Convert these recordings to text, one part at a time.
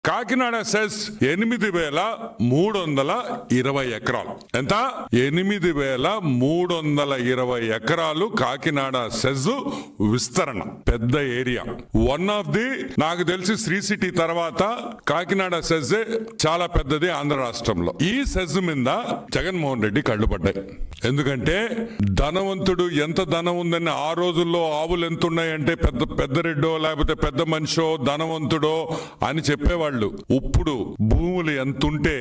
Kakinada cess 8,320 ఎకరాలు. ఎంత? 8,320 ఎకరాలు కాకినాడ సెజ్ విస్తరణ. పెద్ద ఏరియా. వన్ ఆఫ్ ది, నాకు తెలిసి శ్రీ సిటీ తర్వాత కాకినాడ సెజ్ చాలా పెద్దది ఆంధ్ర రాష్ట్రంలో. ఈ సెజ్ మీద జగన్మోహన్ రెడ్డి కళ్ళు పడ్డాయి. ఎందుకంటే ధనవంతుడు ఎంత ధనం ఉందని ఆ రోజుల్లో ఆవులు ఎంత ఉన్నాయంటే పెద్ద రెడ్డో లేకపోతే పెద్ద మనిషో ధనవంతుడో అని చెప్పేవాళ్ళు. ఇప్పుడు భూములు ఎంతుంటే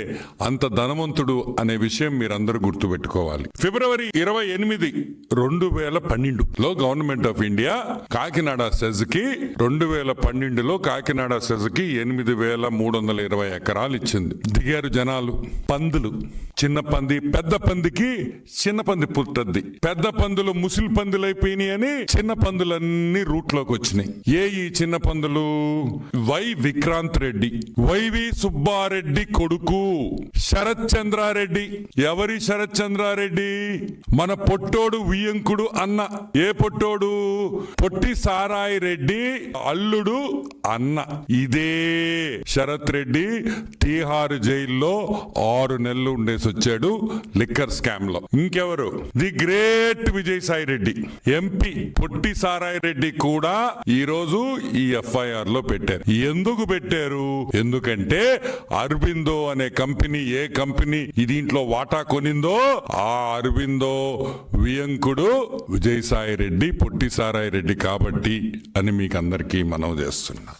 అంత ధనవంతుడు అనే విషయం మీరందరూ గుర్తుపెట్టుకోవాలి. ఫిబ్రవరి 28, 2012లో government of India Kakinada SEZ కి 2012లో కాకినాడ సెజ్ కి 8,320 ఎకరాలు ఇచ్చింది. దిగారు జనాలు. పందులు, చిన్న పంది, పెద్ద పందికి చిన్న పంది పుట్టద్ది. పెద్ద పందులు ముసిలి పందులు అయిపోయినాయి అని చిన్న పందులన్నీ రూట్ లోకి వచ్చినాయి. ఈ చిన్న పందులు వై విక్రాంత్ రెడ్డి, వైవి సుబ్బారెడ్డి కొడుకు శరత్ చంద్రారెడ్డి. ఎవరి శరత్ చంద్రారెడ్డి? మన పొట్టోడు వియంకుడు అన్న. ఏ పొట్టోడు? పొట్టి సారాయి రెడ్డి అల్లుడు అన్న. ఇదే శరత్ రెడ్డి తీహారు జైల్లో 6 నెలలు ఉండేసి వచ్చాడు లిక్కర్ స్కామ్ లో. ఇంకెవరు? The great Vijayasai Reddy MP. పొట్టి సారాయి రెడ్డి కూడా ఈ రోజు ఈ FIR లో పెట్టారు. ఎందుకు పెట్టారు? ఎందుకంటే అరబిందో అనే కంపెనీ, ఏ కంపెనీ దీంట్లో వాటా కొనిందో ఆ అరబిందో వియంకుడు విజయసాయి రెడ్డి, పొట్టి సారాయి రెడ్డి కాబట్టి అని మీకు అందరికీ మనవి చేస్తున్నా.